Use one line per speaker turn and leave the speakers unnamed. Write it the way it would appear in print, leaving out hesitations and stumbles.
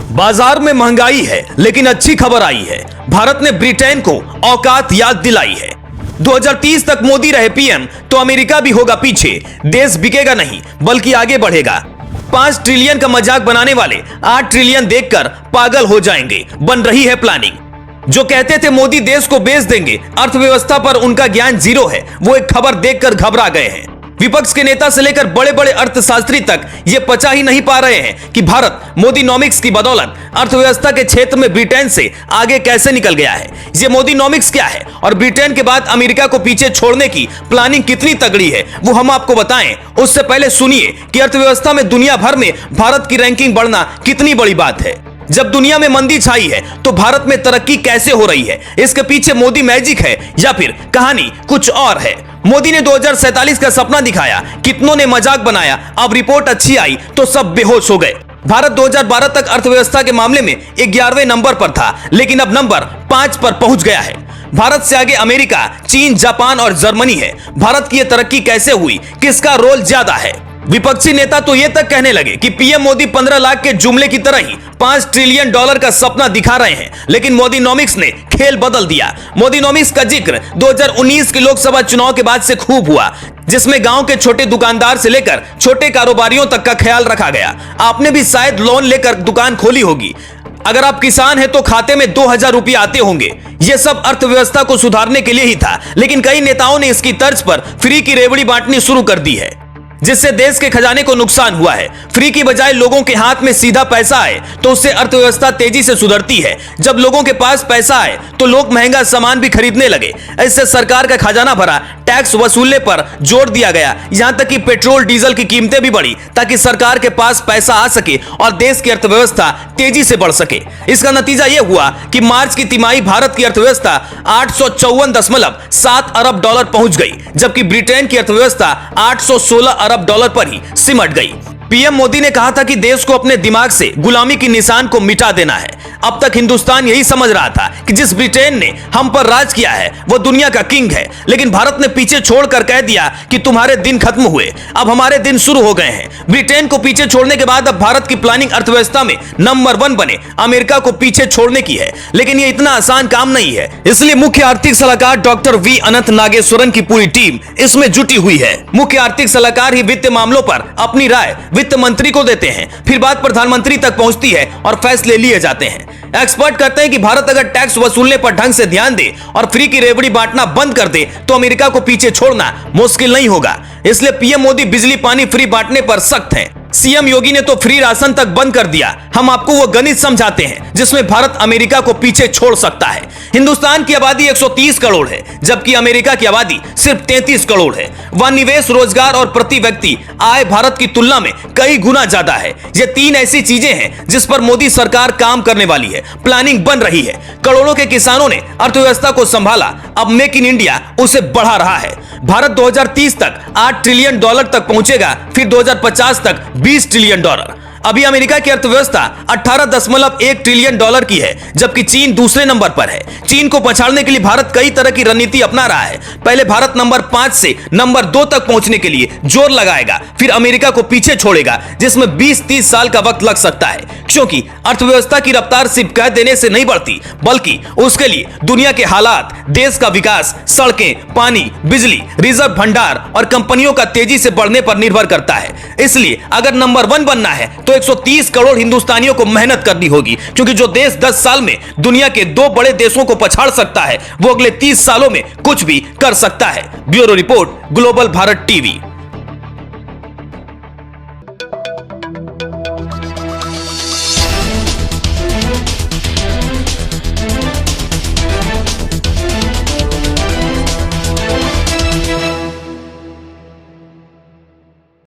बाजार में महंगाई है, लेकिन अच्छी खबर आई है। भारत ने ब्रिटेन को औकात याद दिलाई है। 2030 तक मोदी रहे पीएम तो अमेरिका भी होगा पीछे। देश बिकेगा नहीं बल्कि आगे बढ़ेगा। 5 ट्रिलियन का मजाक बनाने वाले 8 ट्रिलियन देखकर पागल हो जाएंगे। बन रही है प्लानिंग। जो कहते थे मोदी देश को बेच देंगे, अर्थव्यवस्था पर उनका ज्ञान जीरो है, वो एक खबर देखकर घबरा गए हैं। विपक्ष के नेता से लेकर बड़े बड़े अर्थशास्त्री तक ये पचा ही नहीं पा रहे हैं कि भारत मोदीनॉमिक्स की बदौलत अर्थव्यवस्था के क्षेत्र में ब्रिटेन से आगे कैसे निकल गया है। ये मोदीनॉमिक्स क्या है और ब्रिटेन के बाद अमेरिका को पीछे छोड़ने की प्लानिंग कितनी तगड़ी है, वो हम आपको बताएं। उससे पहले सुनिए कि अर्थव्यवस्था में दुनिया भर में भारत की रैंकिंग बढ़ना कितनी बड़ी बात है। जब दुनिया में मंदी छाई है तो भारत में तरक्की कैसे हो रही है, इसके पीछे मोदी मैजिक है या फिर कहानी कुछ और है। मोदी ने 2047 का सपना दिखाया, कितनों ने मजाक बनाया, अब रिपोर्ट अच्छी आई तो सब बेहोश हो गए। भारत 2012 तक अर्थव्यवस्था के मामले में 11वें नंबर पर था, लेकिन अब नंबर 5 पर पहुंच गया है। भारत से आगे अमेरिका, चीन, जापान और जर्मनी है। भारत की यह तरक्की कैसे हुई, किसका रोल ज्यादा है? विपक्षी नेता तो ये तक कहने लगे कि पीएम मोदी 15 लाख के जुमले की तरह ही 5 ट्रिलियन डॉलर का सपना दिखा रहे हैं, लेकिन मोदीनॉमिक्स ने खेल बदल दिया। मोदीनॉमिक्स का जिक्र 2019 के लोकसभा चुनाव के बाद से खूब हुआ, जिसमें गांव के छोटे दुकानदार से लेकर छोटे कारोबारियों तक का ख्याल रखा गया। आपने भी शायद लोन लेकर दुकान खोली होगी। अगर आप किसान हैं तो खाते में 2000 रुपये आते होंगे। यह सब अर्थव्यवस्था को सुधारने के लिए ही था, लेकिन कई नेताओं ने इसकी तर्ज पर फ्री की रेवड़ी बांटनी शुरू कर दी है, जिससे देश के खजाने को नुकसान हुआ है। फ्री की बजाय लोगों के हाथ में सीधा पैसा आए तो उससे अर्थव्यवस्था तेजी से सुधरती है। जब लोगों के पास पैसा आए तो लोग महंगा सामान भी खरीदने लगे। इससे सरकार का खजाना भरा, टैक्स वसूलने पर जोर दिया गया। यहां तक कि पेट्रोल डीजल की कीमतें भी बढ़ी ताकि सरकार के पास पैसा आ सके और देश की अर्थव्यवस्था तेजी से बढ़ सके। इसका नतीजा यह हुआ कि मार्च की तिमाही भारत की अर्थव्यवस्था 854.7 अरब डॉलर पहुंच गई, जबकि ब्रिटेन की अर्थव्यवस्था 816 अरब डॉलर पर ही सिमट गई। पीएम मोदी ने कहा था कि देश को अपने दिमाग से गुलामी की निशान को मिटा देना है। अब तक हिंदुस्तान यही समझ रहा था कि जिस ब्रिटेन ने हम पर राज किया है वो दुनिया का किंग है, लेकिन भारत ने पीछे छोड़कर कह दिया कि तुम्हारे दिन खत्म हुए, अब हमारे दिन शुरू हो गए हैं। ब्रिटेन को पीछे छोड़ने के बाद अब भारत की प्लानिंग अर्थव्यवस्था में नंबर 1 बने, अमेरिका को पीछे छोड़ने की है। लेकिन ये इतना आसान काम नहीं है, इसलिए मुख्य आर्थिक सलाहकार डॉक्टर वी अनंत नागेश्वरन की पूरी टीम इसमें जुटी हुई है। मुख्य आर्थिक सलाहकार ही वित्त मामलों पर अपनी राय वित्त मंत्री को देते हैं, फिर बात प्रधानमंत्री तक पहुंचती है और फैसले लिए जाते हैं। एक्सपर्ट कहते हैं कि भारत अगर टैक्स वसूलने पर ढंग से ध्यान दे और फ्री की रेवड़ी बांटना बंद कर दे तो अमेरिका को पीछे छोड़ना मुश्किल नहीं होगा। इसलिए पीएम मोदी बिजली पानी फ्री बांटने पर सख्त हैं। सीएम योगी ने तो फ्री राशन तक बंद कर दिया। हम आपको वो गणित समझाते हैं जिसमें भारत अमेरिका को पीछे छोड़ सकता है। हिंदुस्तान की आबादी 130 करोड़ है, जबकि अमेरिका की आबादी सिर्फ 33 करोड़ है। वह निवेश, रोजगार और प्रति व्यक्ति आय भारत की तुलना में कई गुना ज्यादा है। ये 3 ऐसी चीजें हैं जिस पर मोदी सरकार काम करने वाली है, प्लानिंग बन रही है। करोड़ों के किसानों ने अर्थव्यवस्था को संभाला, अब मेक इन इंडिया उसे बढ़ा रहा है। भारत 2030 तक 8 ट्रिलियन डॉलर तक पहुंचेगा, फिर 2050 तक 20 ट्रिलियन डॉलर। अभी अमेरिका की अर्थव्यवस्था 18.1 ट्रिलियन डॉलर की है, जबकि चीन दूसरे नंबर पर है। चीन को पछाड़ने के लिए भारत कई तरह की रणनीति अपना रहा है। पहले भारत नंबर 5 से नंबर 2 तक पहुंचने के लिए जोर लगाएगा, फिर अमेरिका को पीछे छोड़ेगा, जिसमें 20-30 साल का वक्त लग सकता है, क्योंकि अर्थव्यवस्था की रफ्तार सिर्फ कह देने से नहीं बढ़ती, बल्कि उसके लिए दुनिया के हालात, देश का विकास, सड़कें, पानी, बिजली, रिजर्व भंडार और कंपनियों का तेजी से बढ़ने पर निर्भर करता है। इसलिए अगर नंबर 1 बनना है तो 130 करोड़ हिंदुस्तानियों को मेहनत करनी होगी, क्योंकि जो देश 10 साल में दुनिया के 2 बड़े देशों को पछाड़ सकता है वो अगले 30 सालों में कुछ भी कर सकता है। Bureau report, global Bharat TV.